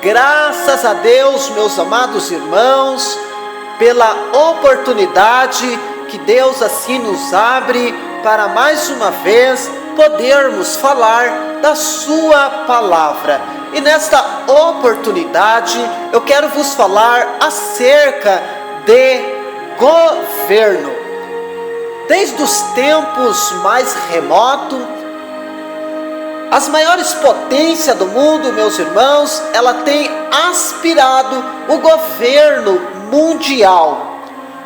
Graças a Deus, meus amados irmãos, pela oportunidade que Deus assim nos abre para mais uma vez podermos falar da sua palavra. E nesta oportunidade eu quero vos falar acerca de governo. Desde os tempos mais remotos, as maiores potências do mundo, meus irmãos, ela tem aspirado o governo mundial.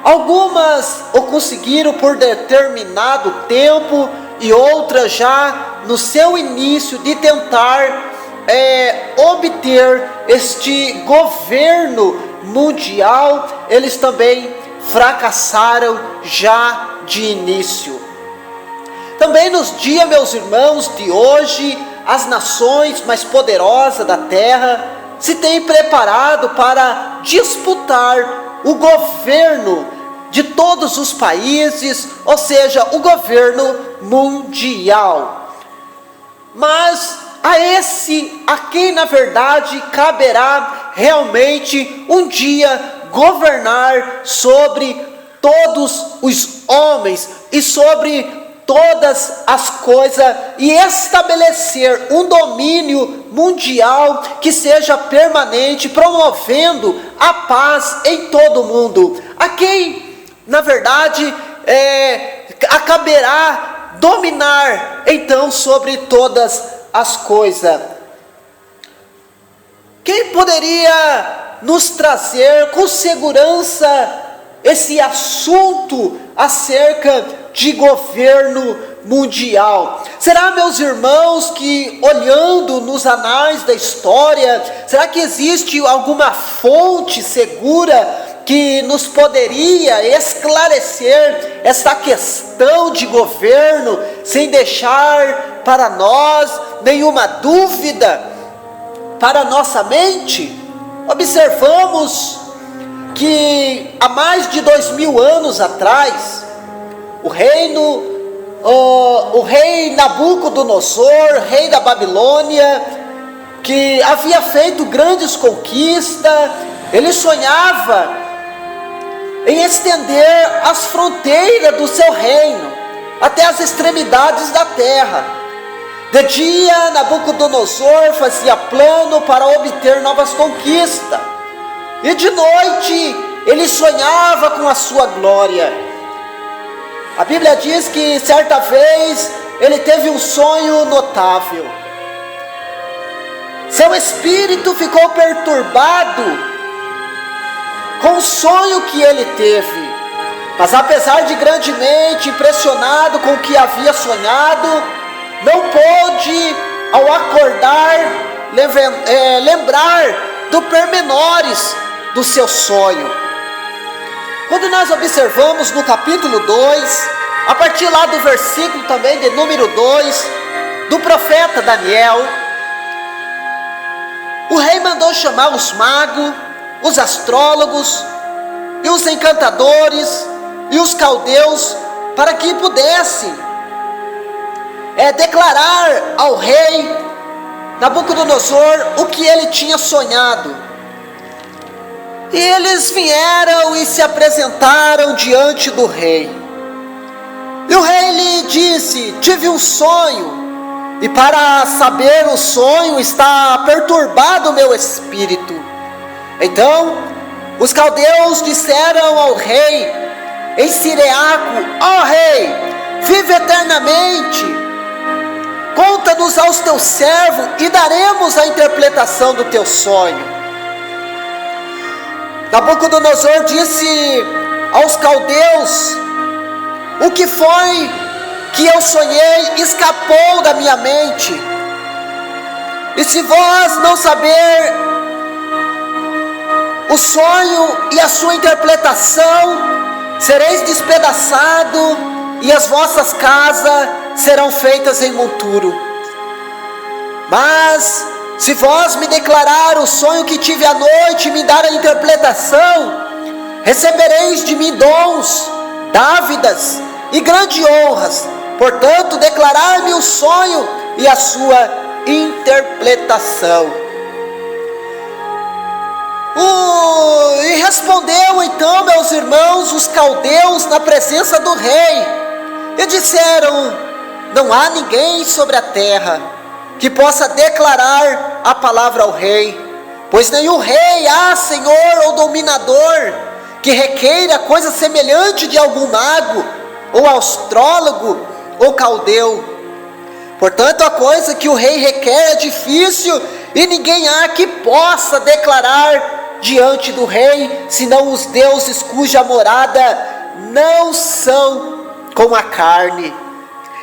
Algumas o conseguiram por determinado tempo e outras já no seu início de tentar obter este governo mundial, eles também fracassaram já de início. Também nos dias, meus irmãos, de hoje, as nações mais poderosas da terra se têm preparado para disputar o governo de todos os países, ou seja, o governo mundial. Mas a quem na verdade caberá realmente um dia governar sobre todos os homens e sobre todas as coisas e estabelecer um domínio mundial que seja permanente, promovendo a paz em todo o mundo. A quem, na verdade, caberá dominar então sobre todas as coisas. Quem poderia nos trazer com segurança esse assunto acerca de governo mundial? Será, meus irmãos, que olhando nos anais da história, será que existe alguma fonte segura que nos poderia esclarecer essa questão de governo, sem deixar para nós nenhuma dúvida para nossa mente? Observamos que há mais de 2000 anos atrás, o rei Nabucodonosor, rei da Babilônia, que havia feito grandes conquistas, ele sonhava em estender as fronteiras do seu reino até as extremidades da terra. De dia, Nabucodonosor fazia plano para obter novas conquistas, e de noite ele sonhava com a sua glória. A Bíblia diz que certa vez ele teve um sonho notável. Seu espírito ficou perturbado com o sonho que ele teve, mas apesar de grandemente impressionado com o que havia sonhado, não pôde, ao acordar, lembrar dos pormenores do seu sonho. Quando nós observamos no capítulo 2, a partir lá do versículo também de número 2, do profeta Daniel, o rei mandou chamar os magos, os astrólogos, e os encantadores, e os caldeus, para que pudessem declarar ao rei Nabucodonosor o que ele tinha sonhado. E eles vieram e se apresentaram diante do rei. E o rei lhe disse: tive um sonho, e para saber o sonho está perturbado o meu espírito. Então os caldeus disseram ao rei em sireaco: ó rei, vive eternamente, conta-nos aos teus servos e daremos a interpretação do teu sonho. Nabucodonosor disse aos caldeus: o que foi que eu sonhei escapou da minha mente, e se vós não saber o sonho e a sua interpretação, sereis despedaçados, e as vossas casas serão feitas em monturo. Mas se vós me declarar o sonho que tive à noite e me dar a interpretação, recebereis de mim dons, dávidas e grandes honras. Portanto, declarai-me o sonho e a sua interpretação. respondeu então, meus irmãos, os caldeus na presença do rei, e disseram: não há ninguém sobre a terra que possa declarar a palavra ao rei, pois nem o rei há senhor ou dominador que requeira coisa semelhante de algum mago, ou astrólogo, ou caldeu. Portanto, a coisa que o rei requer é difícil, e ninguém há que possa declarar diante do rei, senão os deuses cuja morada não são com a carne.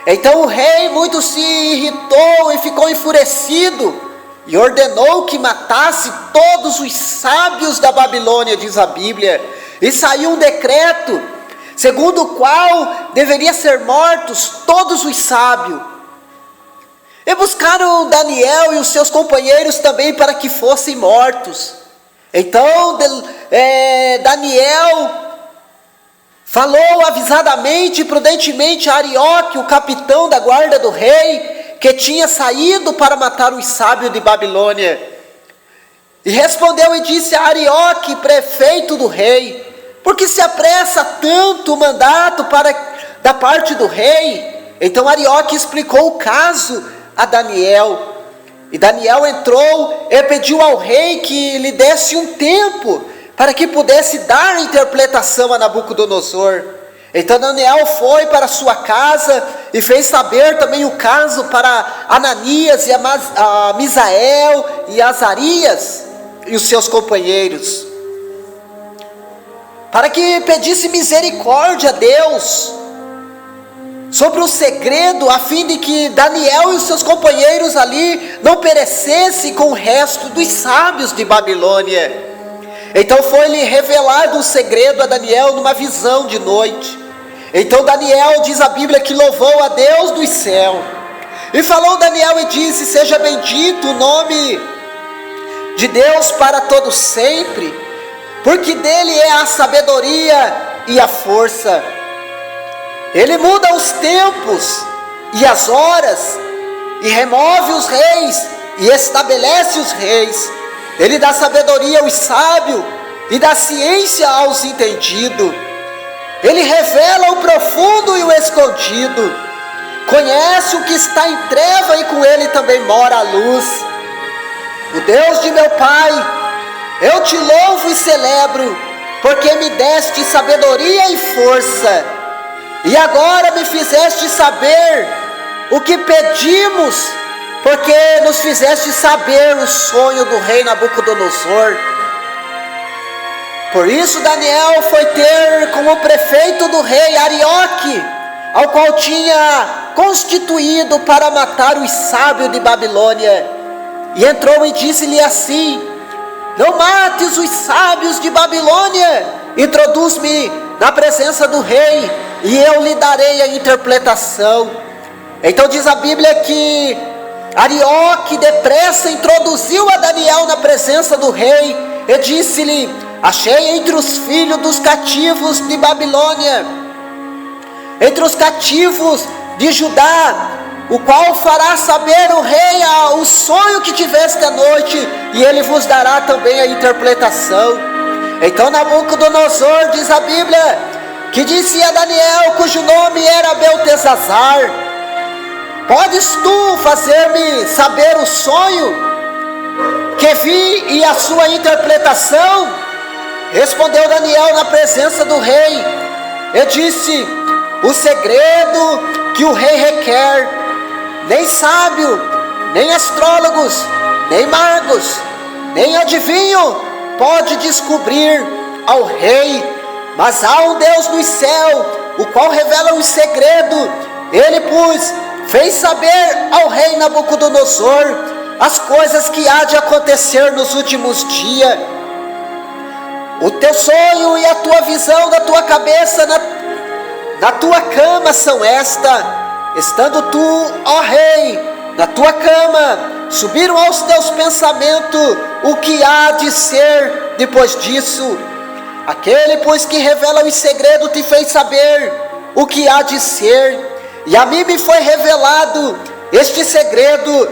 Então o rei muito se irritou e ficou enfurecido, e ordenou que matasse todos os sábios da Babilônia, diz a Bíblia, e saiu um decreto, segundo o qual deveriam ser mortos todos os sábios. E buscaram Daniel e os seus companheiros também para que fossem mortos. Então Daniel falou avisadamente e prudentemente a Arioque, o capitão da guarda do rei, que tinha saído para matar os sábios de Babilônia. E respondeu e disse a Arioque, prefeito do rei: por que se apressa tanto o mandato da parte do rei? Então Arioque explicou o caso a Daniel. E Daniel entrou e pediu ao rei que lhe desse um tempo para que pudesse dar interpretação a Nabucodonosor. Então Daniel foi para sua casa e fez saber também o caso para Ananias e a Misael e Azarias e os seus companheiros, para que pedisse misericórdia a Deus sobre o segredo, a fim de que Daniel e os seus companheiros ali não perecessem com o resto dos sábios de Babilônia. Então foi-lhe revelado um segredo a Daniel numa visão de noite. Então Daniel, diz a Bíblia, que louvou a Deus do céu. E falou Daniel e disse: seja bendito o nome de Deus para todo sempre, porque dele é a sabedoria e a força. Ele muda os tempos e as horas, e remove os reis, e estabelece os reis. Ele dá sabedoria aos sábios, e dá ciência aos entendidos. Ele revela o profundo e o escondido. Conhece o que está em treva, e com ele também mora a luz. O Deus de meu Pai, eu te louvo e celebro, porque me deste sabedoria e força, e agora me fizeste saber o que pedimos, porque nos fizeste saber o sonho do rei Nabucodonosor. Por isso Daniel foi ter com o prefeito do rei Arioque, ao qual tinha constituído para matar os sábios de Babilônia. E entrou e disse-lhe assim: não mates os sábios de Babilônia, introduz-me na presença do rei, e eu lhe darei a interpretação. Então diz a Bíblia que Arioque depressa introduziu a Daniel na presença do rei, e disse-lhe: achei entre os filhos dos cativos de Babilônia, entre os cativos de Judá, o qual fará saber o rei o sonho que tiveste à noite, e ele vos dará também a interpretação. Então Nabucodonosor, diz a Bíblia, que disse a Daniel, cujo nome era Beltesazar: podes tu fazer-me saber o sonho que vi e a sua interpretação? Respondeu Daniel na presença do rei e disse: o segredo que o rei requer, nem sábio, nem astrólogos, nem magos, nem adivinho pode descobrir ao rei, mas há um Deus no céu, o qual revela os segredos. Ele, pois, fez saber ao rei Nabucodonosor as coisas que há de acontecer nos últimos dias. O teu sonho e a tua visão da tua cabeça na tua cama são esta: estando tu, ó rei, na tua cama, subiram aos teus pensamentos o que há de ser depois disso. Aquele, pois, que revela os segredos te fez saber o que há de ser, e a mim me foi revelado este segredo,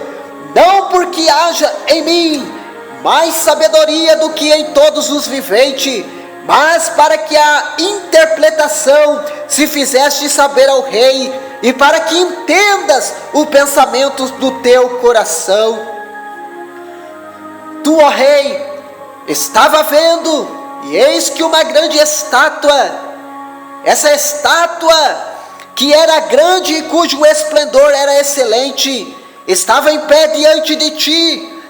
não porque haja em mim mais sabedoria do que em todos os viventes, mas para que a interpretação se fizesse saber ao rei, e para que entendas o pensamento do teu coração. Tu, ó rei, estava vendo, e eis que uma grande estátua, essa estátua que era grande e cujo esplendor era excelente, estava em pé diante de ti,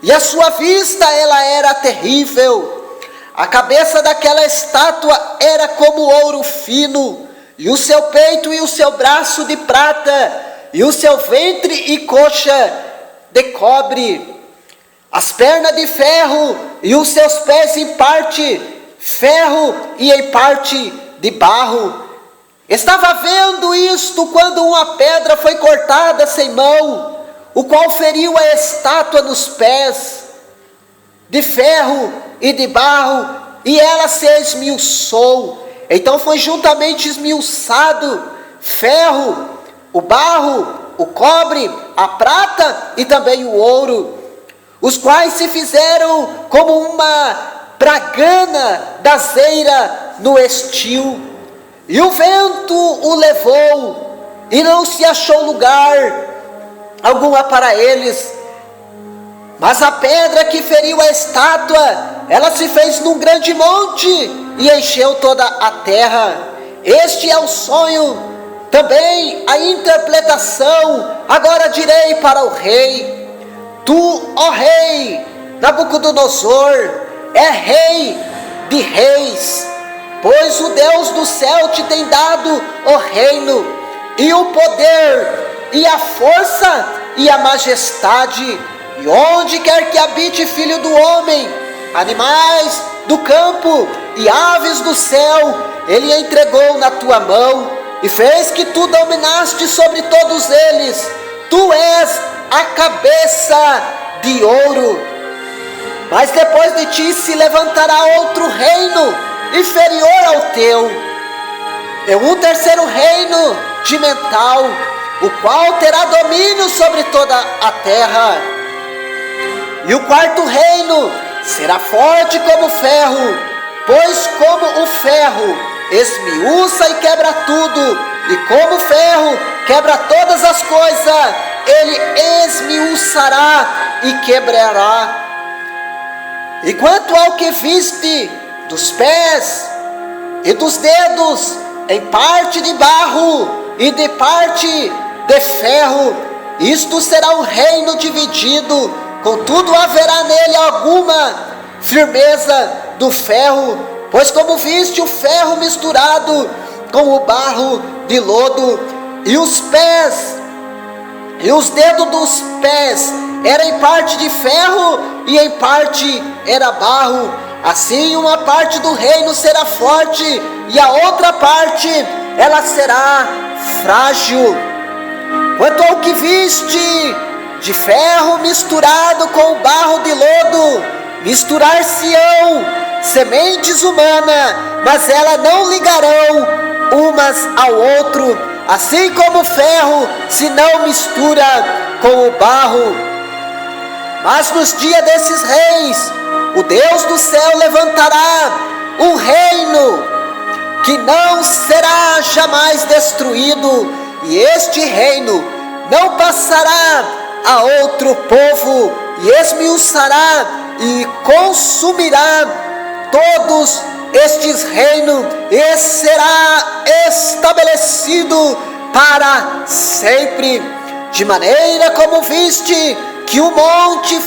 e a sua vista ela era terrível. A cabeça daquela estátua era como ouro fino, e o seu peito e o seu braço de prata, e o seu ventre e coxa de cobre, as pernas de ferro, e os seus pés em parte ferro e em parte de barro. Estava vendo isto quando uma pedra foi cortada sem mão, o qual feriu a estátua nos pés, de ferro e de barro, e ela se esmiuçou. Então foi juntamente esmiuçado ferro, o barro, o cobre, a prata e também o ouro, os quais se fizeram como uma bragana da azeira no estio. E o vento o levou, e não se achou lugar alguma para eles. Mas a pedra que feriu a estátua, ela se fez num grande monte e encheu toda a terra. Este é o sonho, também a interpretação. Agora direi para o rei: tu, ó rei Nabucodonosor, é rei de reis, pois o Deus do céu te tem dado o reino, e o poder, e a força, e a majestade. E onde quer que habite filho do homem, animais do campo e aves do céu, ele entregou na tua mão, e fez que tu dominaste sobre todos eles. Tu és a cabeça de ouro. Mas depois de ti se levantará outro reino, inferior ao teu, é um terceiro reino de mental, o qual terá domínio sobre toda a terra. E o quarto reino será forte como ferro, pois como o ferro esmiuça e quebra tudo, e como o ferro quebra todas as coisas, ele esmiuçará e quebrará. E quanto ao que viste dos pés e dos dedos, em parte de barro e de parte de ferro, isto será um reino dividido. Contudo haverá nele alguma firmeza do ferro, pois como viste o ferro misturado com o barro de lodo, e os pés e os dedos dos pés eram em parte de ferro e em parte era barro, assim uma parte do reino será forte e a outra parte ela será frágil. Quanto ao que viste de ferro misturado com o barro de lodo, misturar-se-ão sementes humanas, mas elas não ligarão umas ao outro, assim como o ferro se não mistura com o barro. Mas nos dias desses reis, o Deus do céu levantará um reino que não será jamais destruído, e este reino não passará a outro povo, e esmiuçará e consumirá todos estes reinos, e será estabelecido para sempre. De maneira como viste que o monte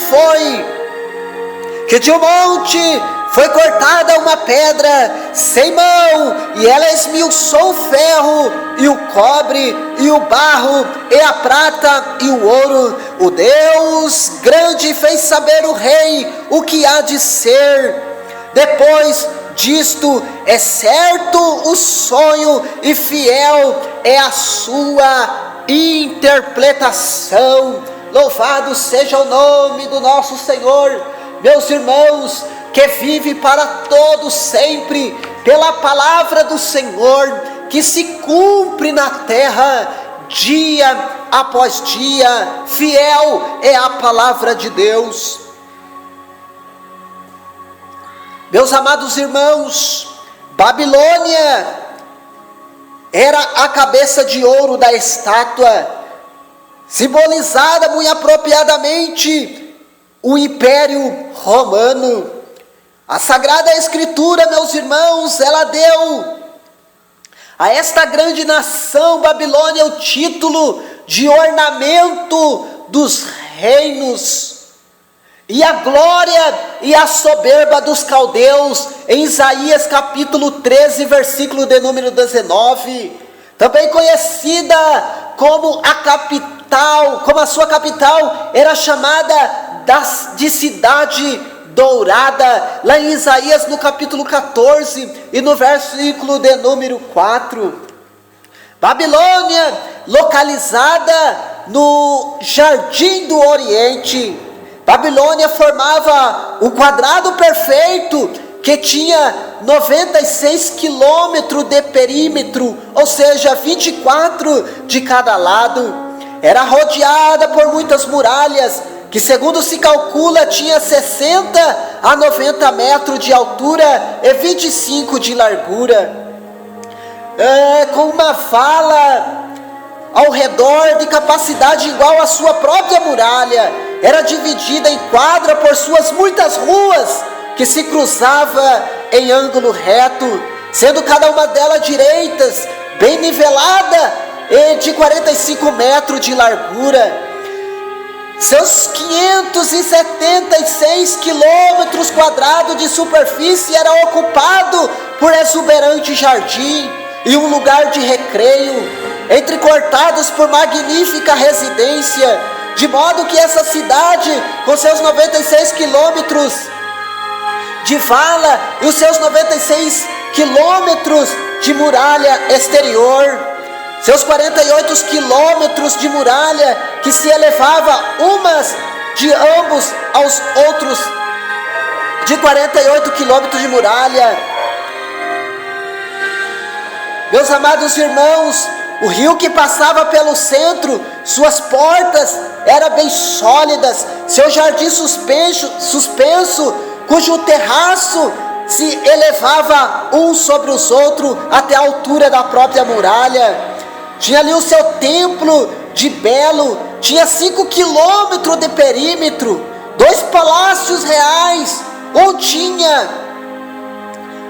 de um monte foi cortada uma pedra sem mão, e ela esmiuçou o ferro, e o cobre, e o barro, e a prata, e o ouro. O Deus grande fez saber o rei o que há de ser. Depois disto, é certo o sonho, e fiel é a sua interpretação. Louvado seja o nome do nosso Senhor. Meus irmãos, que vive para todos sempre, pela palavra do Senhor, que se cumpre na terra, dia após dia, fiel é a palavra de Deus. Meus amados irmãos, Babilônia era a cabeça de ouro da estátua, simbolizada muito apropriadamente o Império Romano. A Sagrada Escritura, meus irmãos, ela deu a esta grande nação Babilônia o título de ornamento dos reinos, e a glória e a soberba dos caldeus, em Isaías capítulo 13, versículo de número 19, também conhecida como a capital, como a sua capital era chamada de cidade dourada, lá em Isaías no capítulo 14 e no versículo de número 4. Babilônia, localizada no Jardim do Oriente. Babilônia formava um quadrado perfeito que tinha 96 quilômetros de perímetro, ou seja, 24 de cada lado. Era rodeada por muitas muralhas, que segundo se calcula tinha 60 a 90 metros de altura e 25 de largura. Com uma vala ao redor de capacidade igual à sua própria muralha, era dividida em quadra por suas muitas ruas, que se cruzava em ângulo reto, sendo cada uma delas direitas, bem nivelada e de 45 metros de largura. Seus 576 quilômetros quadrados de superfície era ocupado por exuberante jardim e um lugar de recreio, entrecortados por magnífica residência, de modo que essa cidade, com seus 96 quilômetros de vala e os seus 96 quilômetros de muralha exterior, seus 48 quilômetros de muralha que se elevava umas de ambos aos outros, de 48 quilômetros de muralha. Meus amados irmãos, o rio que passava pelo centro, suas portas eram bem sólidas, seu jardim suspenso, cujo terraço se elevava um sobre os outros até a altura da própria muralha. Tinha ali o seu templo de Belo, tinha 5 quilômetros de perímetro, 2 palácios reais, um tinha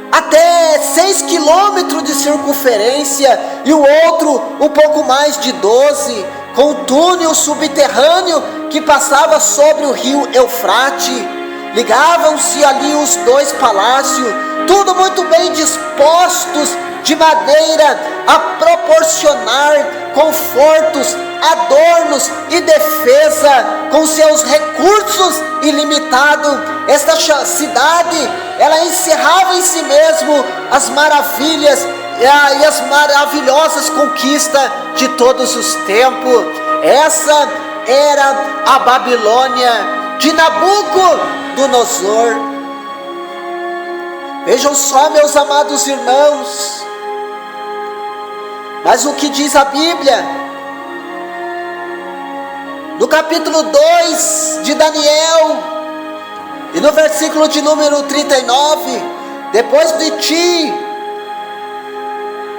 até 6 quilômetros de circunferência e o outro um pouco mais de 12, com um túnel subterrâneo que passava sobre o rio Eufrate. Ligavam-se ali os 2 palácios, tudo muito bem dispostos, de maneira a proporcionar confortos, adornos e defesa com seus recursos ilimitados. Esta cidade, ela encerrava em si mesmo as maravilhas e as maravilhosas conquistas de todos os tempos. Essa era a Babilônia de Nabucodonosor. Vejam só, meus amados irmãos, mas o que diz a Bíblia? No capítulo 2 de Daniel, e no versículo de número 39, depois de ti,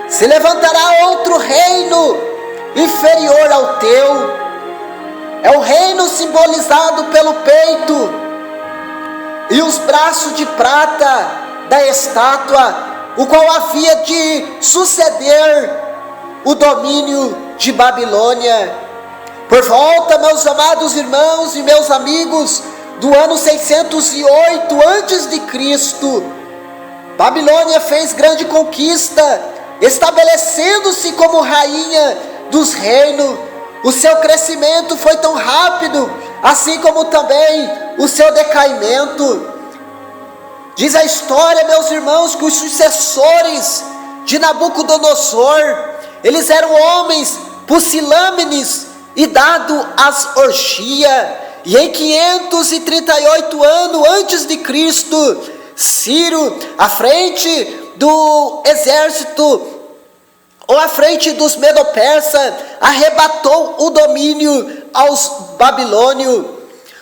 se levantará outro reino inferior ao teu. É o reino simbolizado pelo peito e os braços de prata da estátua, o qual havia de suceder o domínio de Babilônia. Por volta, meus amados irmãos e meus amigos, do ano 608 a.C., Babilônia fez grande conquista, estabelecendo-se como rainha dos reinos. O seu crescimento foi tão rápido, assim como também o seu decaimento. Diz a história, meus irmãos, que os sucessores de Nabucodonosor, eles eram homens pusilânimes e dado às orgias. E em 538 anos antes de Cristo, Ciro, à frente do exército, ou à frente dos medo-persas, arrebatou o domínio aos babilônios,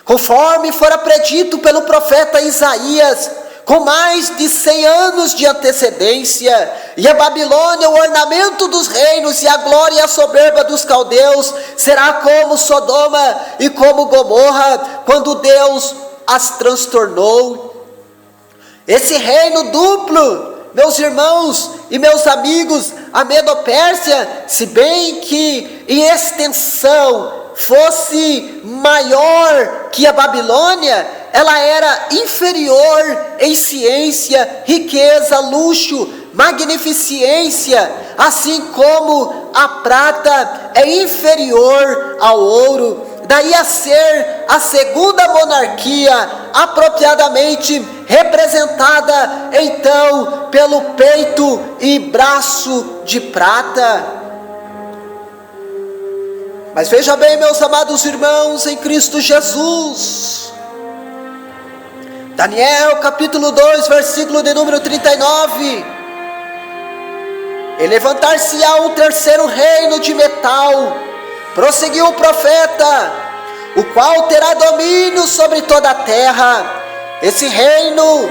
conforme fora predito pelo profeta Isaías, com mais de 100 anos de antecedência. E a Babilônia, o ornamento dos reinos, e a glória e a soberba dos caldeus, será como Sodoma e como Gomorra, quando Deus as transtornou. Esse reino duplo, meus irmãos e meus amigos, a Medo-Pérsia, se bem que em extensão fosse maior que a Babilônia, ela era inferior em ciência, riqueza, luxo, magnificência, assim como a prata é inferior ao ouro. Daí a ser a segunda monarquia, apropriadamente representada então pelo peito e braço de prata. Mas veja bem, meus amados irmãos em Cristo Jesus, Daniel capítulo 2, versículo de número 39, e levantar-se-á um terceiro reino de metal, prosseguiu o profeta, o qual terá domínio sobre toda a terra. Esse reino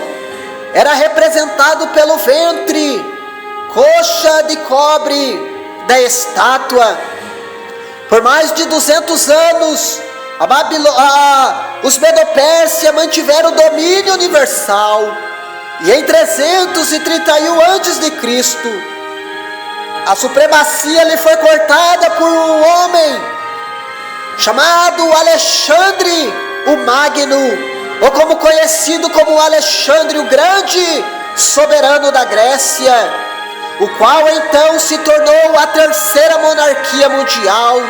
era representado pelo ventre, coxa de cobre da estátua. Por mais de 200 anos, os Medo-Pérsia mantiveram o domínio universal. E em 331 a.C., a supremacia lhe foi cortada por um homem chamado Alexandre o Magno, ou como conhecido como Alexandre o Grande, soberano da Grécia, o qual então se tornou a terceira monarquia mundial.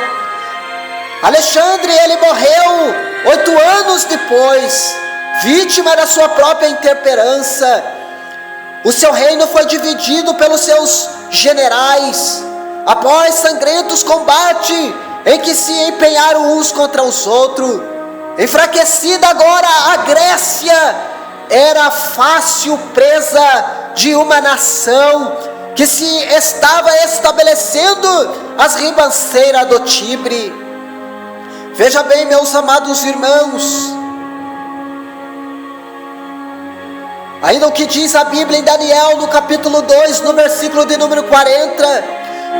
Alexandre, ele morreu 8 anos depois, vítima da sua própria intemperança. O seu reino foi dividido pelos seus generais, após sangrentos combates em que se empenharam uns contra os outros. Enfraquecida agora, a Grécia era fácil presa de uma nação que se estava estabelecendo às ribanceiras do Tibre. Veja bem, meus amados irmãos, ainda o que diz a Bíblia em Daniel, no capítulo 2, no versículo de número 40,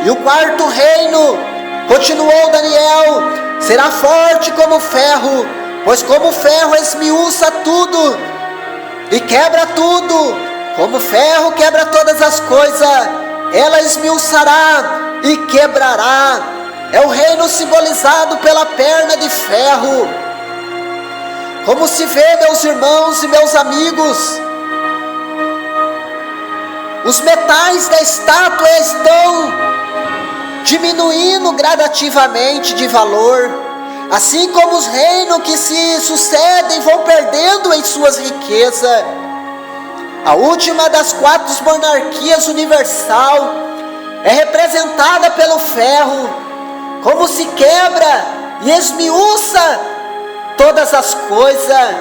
e o quarto reino, continuou Daniel, será forte como ferro, pois como ferro esmiuça tudo, e quebra tudo, como ferro quebra todas as coisas, ela esmiuçará e quebrará. É o reino simbolizado pela perna de ferro. Como se vê, meus irmãos e meus amigos, os metais da estátua estão diminuindo gradativamente de valor, assim como os reinos que se sucedem vão perdendo em suas riquezas. A última das 4 monarquias universal é representada pelo ferro, como se quebra e esmiuça todas as coisas.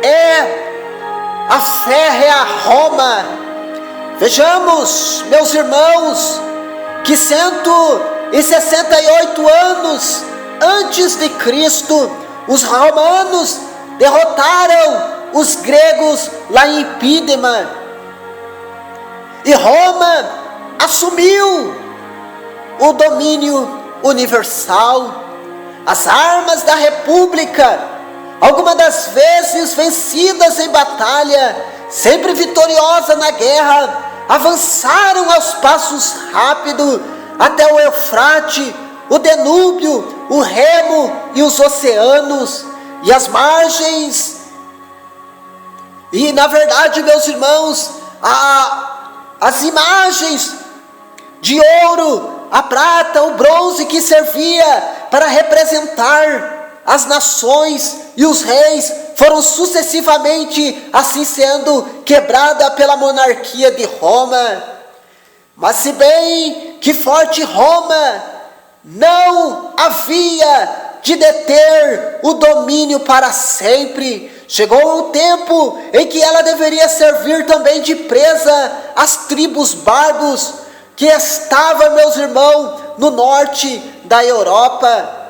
É a férrea Roma. Vejamos, meus irmãos, que 168 anos antes de Cristo, os romanos derrotaram os gregos lá em Epídema, e Roma assumiu o domínio universal. As armas da república, algumas das vezes vencidas em batalha, sempre vitoriosa na guerra, avançaram aos passos rápidos até o Eufrate, o Danúbio, o Remo e os oceanos e as margens. E na verdade, meus irmãos, as imagens de ouro, a prata, o bronze que servia para representar as nações e os reis, foram sucessivamente assim sendo quebrada pela monarquia de Roma. Mas se bem que forte Roma não havia de deter o domínio para sempre, chegou um tempo em que ela deveria servir também de presa às tribos bárbaros que estavam, meus irmãos, no norte da Europa.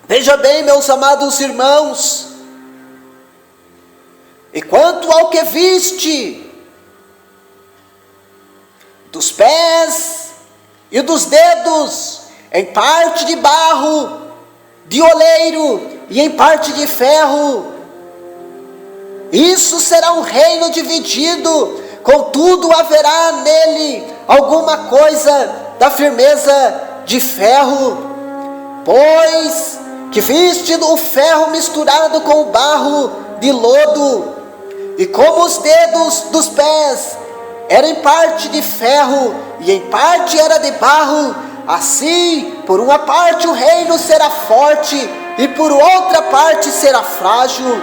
Veja bem, meus amados irmãos, E quanto ao que viste, dos pés e dos dedos, em parte de barro, de oleiro e em parte de ferro, isso será um reino dividido, contudo haverá nele alguma coisa da firmeza de ferro, pois que viste o ferro misturado com o barro de lodo, e como os dedos dos pés eram em parte de ferro e em parte era de barro, assim por uma parte o reino será forte e por outra parte será frágil.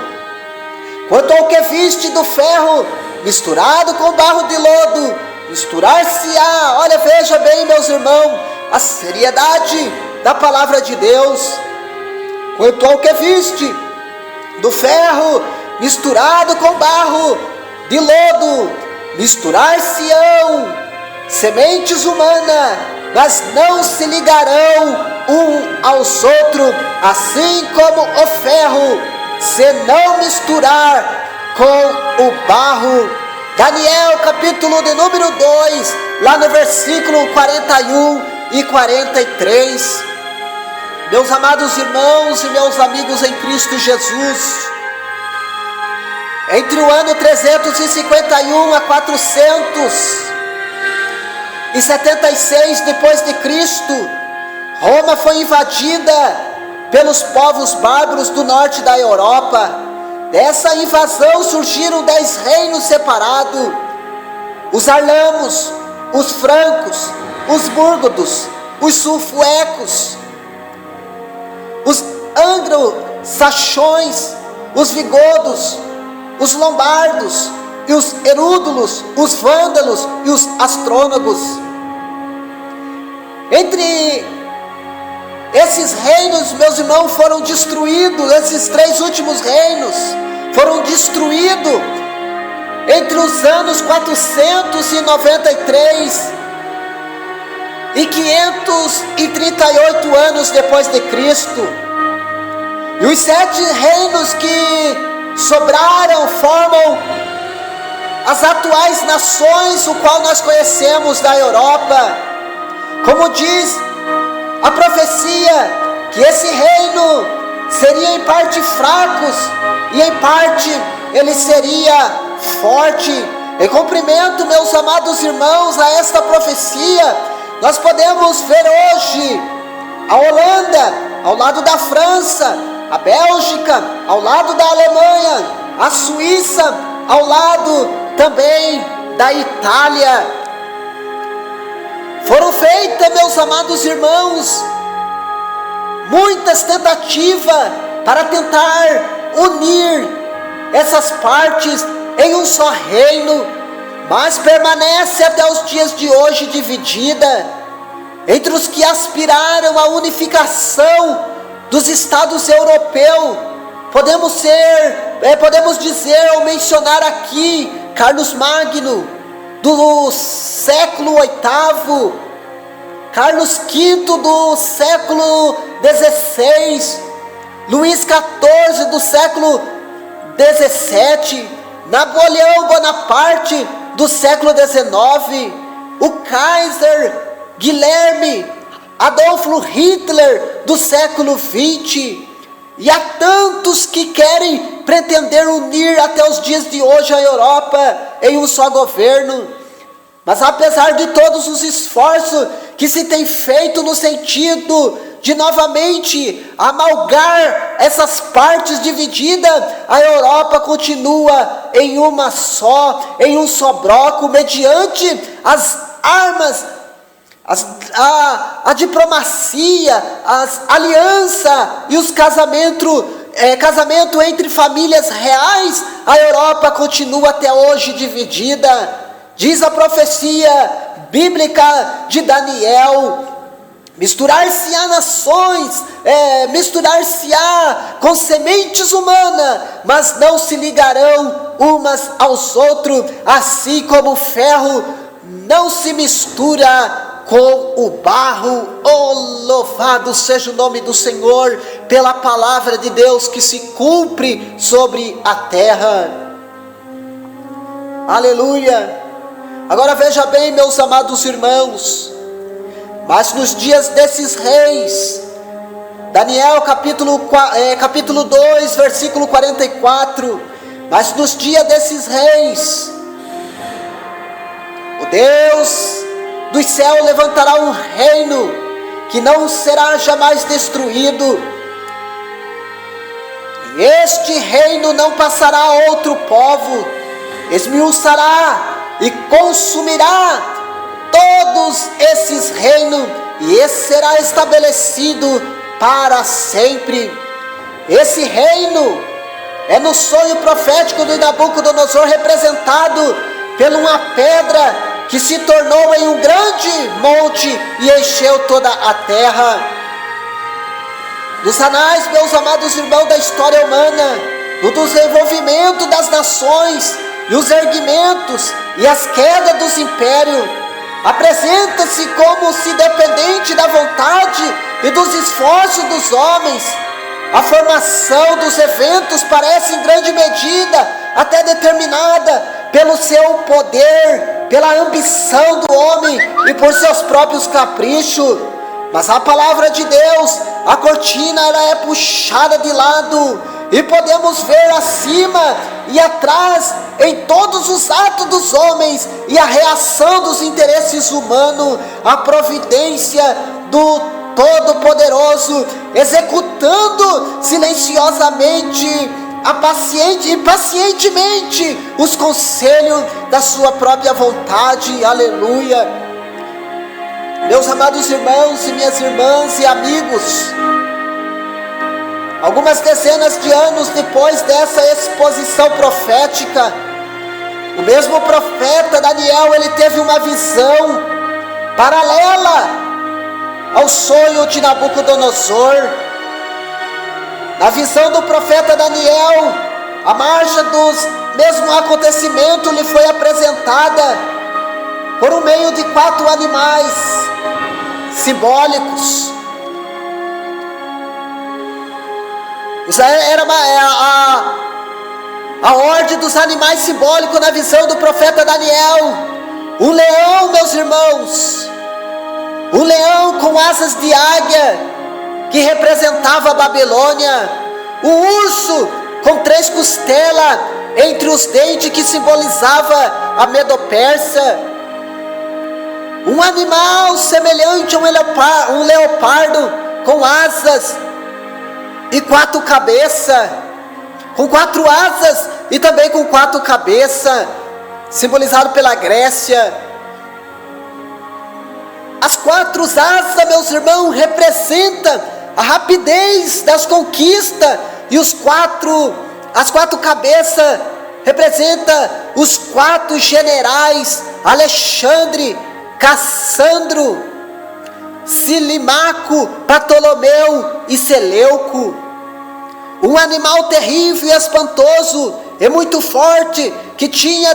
Quanto ao que viste do ferro misturado com barro de lodo, misturar-se-á. Olha, veja bem, meus irmãos, a seriedade da palavra de Deus. Quanto ao que viste do ferro misturado com barro de lodo, misturar-se-ão sementes humanas, mas não se ligarão um aos outros, assim como o ferro se não misturar com o barro. Daniel capítulo de número 2, lá no versículo 41 e 43. Meus amados irmãos e meus amigos em Cristo Jesus, entre o ano 351 a 476 depois de Cristo, Roma foi invadida pelos povos bárbaros do norte da Europa. Dessa invasão surgiram 10 reinos separados: os arlamos, os francos, os búrgodos, os sulfuecos, os anglo-saxões, os vigodos, os lombardos, e os herúdulos, os vândalos e os astrônogos. Entre esses reinos, meus irmãos, foram destruídos, esses 3 últimos reinos foram destruídos entre os anos 493 e 538 anos depois de Cristo. E os 7 reinos que sobraram formam as atuais nações, o qual nós conhecemos da Europa. Como diz a profecia, que esse reino seria em parte fracos e em parte ele seria forte. Em cumprimento, meus amados irmãos, a esta profecia, nós podemos ver hoje a Holanda ao lado da França, a Bélgica ao lado da Alemanha, a Suíça ao lado também da Itália. Foram feitas, meus amados irmãos, muitas tentativas para tentar unir essas partes em um só reino, mas permanece até os dias de hoje dividida entre os que aspiraram à unificação dos estados europeus. Podemos dizer ou mencionar aqui Carlos Magno, do século VIII, Carlos V do século XVI, Luís XIV do século XVII, Napoleão Bonaparte do século XIX, o Kaiser Guilherme Adolfo Hitler do século XX, e há tantos que querem pretender unir até os dias de hoje a Europa em um só governo. Mas apesar de todos os esforços que se tem feito no sentido de novamente amalgar essas partes divididas, a Europa continua em uma só, em um só bloco, mediante as armas, a diplomacia, as alianças e os casamento entre famílias reais. A Europa continua até hoje dividida. Diz a profecia bíblica de Daniel: misturar-se-á nações, misturar-se-á com sementes humanas, mas não se ligarão umas aos outros, assim como o ferro não se mistura com o barro. Oh, louvado seja o nome do Senhor pela palavra de Deus que se cumpre sobre a terra. Aleluia. Agora veja bem, meus amados irmãos, mas nos dias desses reis, Daniel capítulo 2, versículo 44, mas nos dias desses reis, o Deus do céu levantará um reino que não será jamais destruído, e este reino não passará a outro povo, esmiuçará e consumirá todos esses reinos, e esse será estabelecido para sempre. Esse reino é no sonho profético de Nabucodonosor representado por uma pedra que se tornou em um grande monte e encheu toda a terra. Nos anais, meus amados irmãos, da história humana, no desenvolvimento das nações e os erguimentos e as quedas dos impérios, apresenta-se como se dependente da vontade e dos esforços dos homens. A formação dos eventos parece em grande medida até determinada pelo seu poder, pela ambição do homem e por seus próprios caprichos. Mas a palavra de Deus, a cortina, ela é puxada de lado e podemos ver acima e atrás em todos os atos dos homens e a reação dos interesses humanos, a providência do Todo-Poderoso, executando silenciosamente, pacientemente os conselhos da sua própria vontade. Aleluia. Meus amados irmãos e minhas irmãs e amigos, algumas dezenas de anos depois dessa exposição profética, o mesmo profeta Daniel, ele teve uma visão paralela ao sonho de Nabucodonosor. Na visão do profeta Daniel, a marcha dos mesmos acontecimentos lhe foi apresentada por meio de 4 animais simbólicos. Era a ordem dos animais simbólicos na visão do profeta Daniel. Um leão, meus irmãos, um leão com asas de águia, que representava a Babilônia. Um urso com 3 costelas entre os dentes, que simbolizava a Medo-Persa. Um animal semelhante a um leopardo com asas e 4 cabeças, com 4 asas e também com 4 cabeças, simbolizado pela Grécia. As 4 asas, meus irmãos, representam a rapidez das conquistas, e as 4 cabeças representam os 4 generais: Alexandre, Cassandro, Silimaco, Ptolomeu e Seleuco. Um animal terrível e espantoso e muito forte, que tinha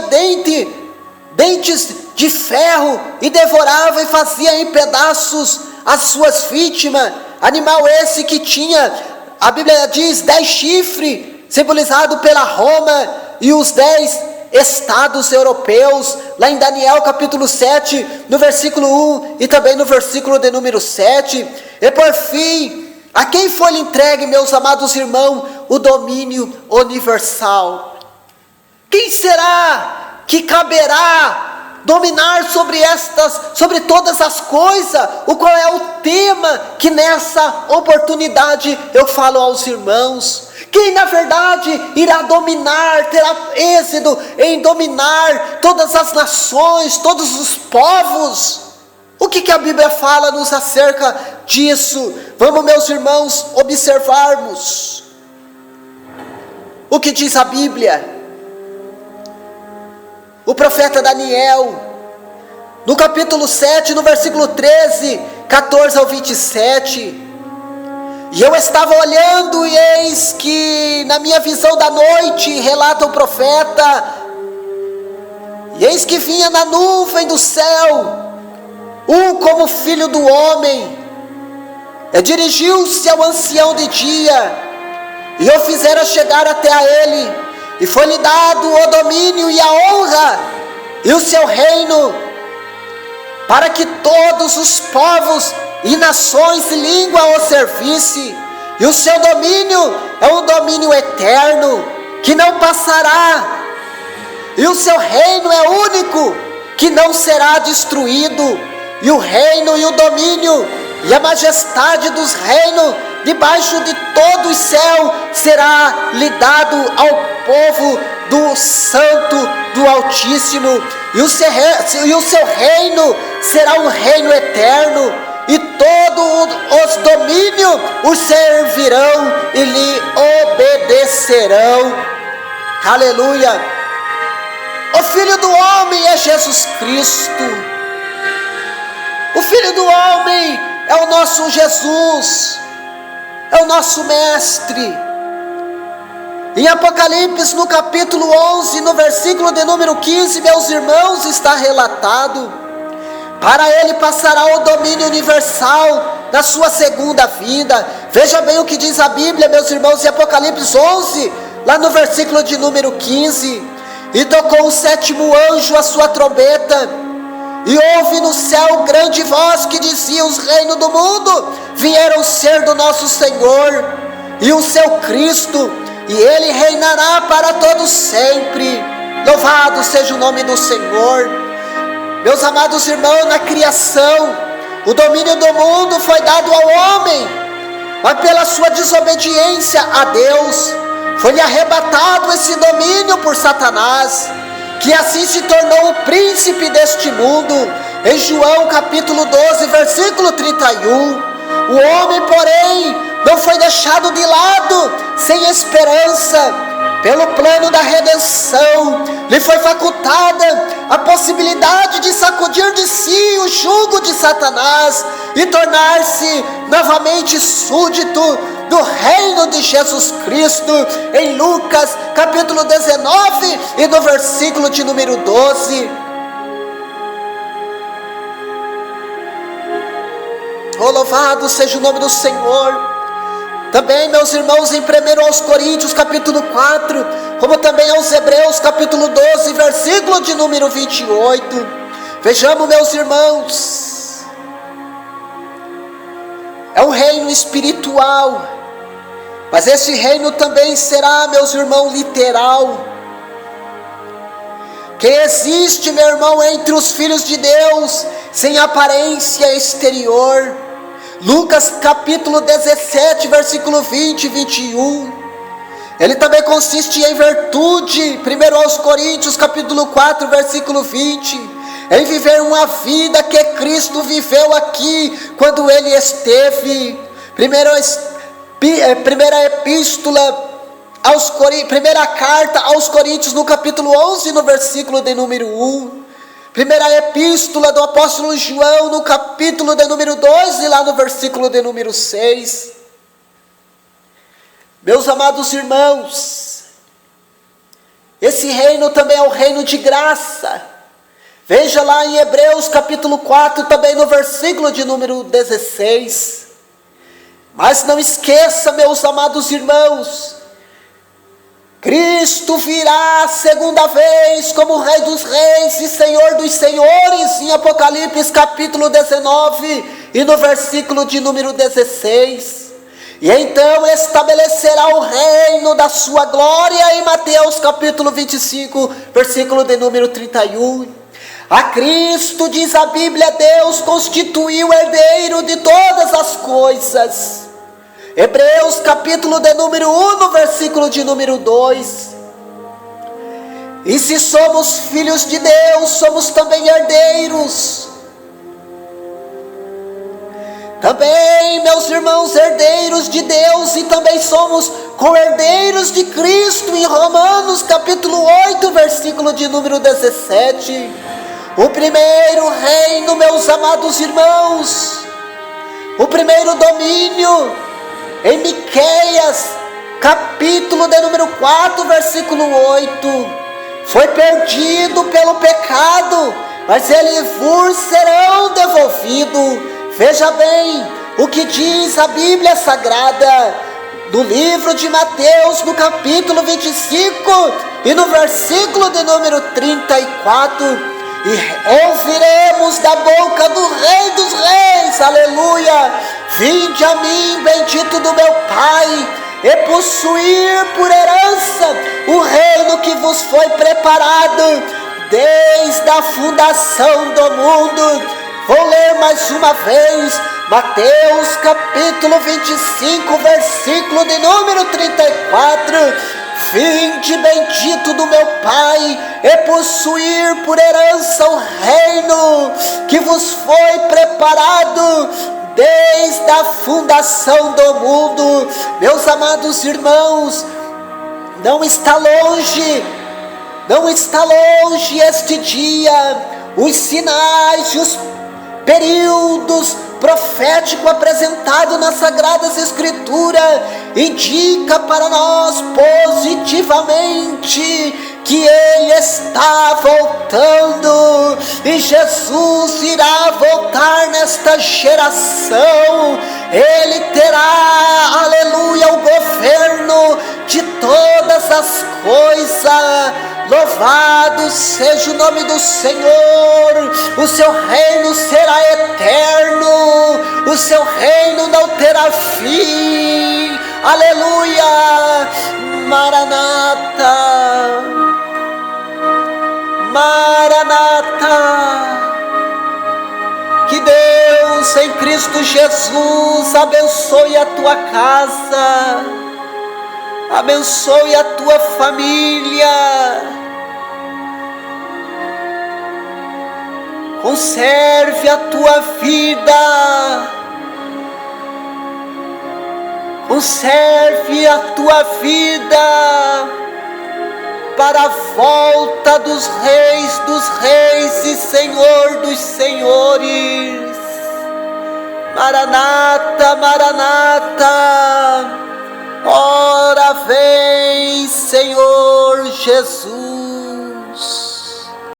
dentes de ferro, e devorava e fazia em pedaços as suas vítimas. Animal esse que tinha, a Bíblia diz, 10 chifres, simbolizado pela Roma e os 10 estados europeus, lá em Daniel capítulo 7, no versículo 1 e também no versículo de número 7. E por fim, a quem foi entregue, meus amados irmãos, o domínio universal? Quem será que caberá dominar sobre todas as coisas? O qual é o tema que nessa oportunidade eu falo aos irmãos? Quem na verdade irá dominar, terá êxito em dominar todas as nações, todos os povos? O que a Bíblia fala-nos acerca disso? Vamos, meus irmãos, observarmos o que diz a Bíblia. O profeta Daniel, no capítulo 7, no versículo 13, 14 ao 27, e eu estava olhando, e eis que na minha visão da noite, relata o profeta, e eis que vinha na nuvem do céu, como filho do homem, e dirigiu-se ao ancião de dia, e o fizera chegar até a ele, e foi-lhe dado o domínio e a honra, e o seu reino, para que todos os povos e nações e língua o servisse. E o seu domínio é um domínio eterno, que não passará. E o seu reino é único, que não será destruído. E o reino e o domínio e a majestade dos reinos debaixo de todo o céu será lhe dado ao povo do Santo, do Altíssimo. E o seu reino será um reino eterno, e todos os domínios o servirão e lhe obedecerão. Aleluia! O Filho do Homem é Jesus Cristo. O Filho do Homem é o nosso Jesus, é o nosso Mestre. Em Apocalipse, no capítulo 11, no versículo de número 15, meus irmãos, está relatado: para ele passará o domínio universal na sua segunda vinda. Veja bem o que diz a Bíblia, meus irmãos, em Apocalipse 11, lá no versículo de número 15: e tocou o sétimo anjo a sua trombeta, e houve no céu grande voz que dizia: os reinos do mundo vieram ser do nosso Senhor e o seu Cristo, e ele reinará para todos sempre. Louvado seja o nome do Senhor. Meus amados irmãos, na criação, o domínio do mundo foi dado ao homem, mas pela sua desobediência a Deus, foi-lhe arrebatado esse domínio por Satanás, que assim se tornou o príncipe deste mundo. Em João capítulo 12, versículo 31, o homem, porém, não foi deixado de lado sem esperança. Pelo plano da redenção, lhe foi facultada a possibilidade de sacudir de si o jugo de Satanás e tornar-se novamente súdito do reino de Jesus Cristo. Em Lucas capítulo 19 e no versículo de número 12. Oh, louvado seja o nome do Senhor. Também, meus irmãos, em 1 aos Coríntios capítulo 4, como também aos Hebreus capítulo 12, versículo de número 28. Vejamos, meus irmãos, é um reino espiritual, mas esse reino também será, meus irmãos, literal. Que existe, meu irmão, entre os filhos de Deus, sem aparência exterior. Lucas capítulo 17, versículo 20 e 21. Ele também consiste em virtude, 1 aos Coríntios capítulo 4, versículo 20, em viver uma vida que Cristo viveu aqui, quando Ele esteve. Primeira carta aos Coríntios, no capítulo 11, no versículo de número 1. Primeira epístola do apóstolo João, no capítulo de número 2 e lá no versículo de número 6. Meus amados irmãos, esse reino também é o reino de graça. Veja lá em Hebreus capítulo 4, também no versículo de número 16. Mas não esqueça, meus amados irmãos, Cristo virá a segunda vez como Rei dos Reis e Senhor dos Senhores, em Apocalipse capítulo 19 e no versículo de número 16. E então estabelecerá o reino da sua glória, em Mateus capítulo 25, versículo de número 31. A Cristo, diz a Bíblia, Deus constituiu o herdeiro de todas as coisas. Hebreus capítulo de número 1, no versículo de número 2. E se somos filhos de Deus, somos também herdeiros. Também, meus irmãos, herdeiros de Deus, e também somos co-herdeiros de Cristo, em Romanos capítulo 8, versículo de número 17. O primeiro reino, meus amados irmãos, o primeiro domínio, em Miqueias, capítulo de número 4, versículo 8, foi perdido pelo pecado, mas eles vos serão devolvidos. Veja bem o que diz a Bíblia Sagrada, no livro de Mateus, no capítulo 25 e no versículo de número 34, e ouviremos da boca do Rei dos Reis, aleluia: vinde a mim, bendito do meu Pai, e possuir por herança o reino que vos foi preparado desde a fundação do mundo. Vou ler mais uma vez, Mateus capítulo 25, versículo de número 34. Vinde, bendito do meu Pai, e possuir por herança o reino que vos foi preparado desde a fundação do mundo. Meus amados irmãos, não está longe este dia. Os sinais e os períodos proféticos apresentados nas Sagradas Escrituras indica para nós positivamente que Ele está voltando, e Jesus irá voltar nesta geração. Ele terá, aleluia, o governo de todas as coisas. Louvado seja o nome do Senhor. O seu reino será eterno, o seu reino não terá fim. Aleluia. Maranata, Maranata. Que Deus em Cristo Jesus abençoe a tua casa, abençoe a tua família, conserve a tua vida, conserve a tua vida para a volta dos reis e Senhor dos senhores. Maranata, Maranata, ora vem, Senhor Jesus.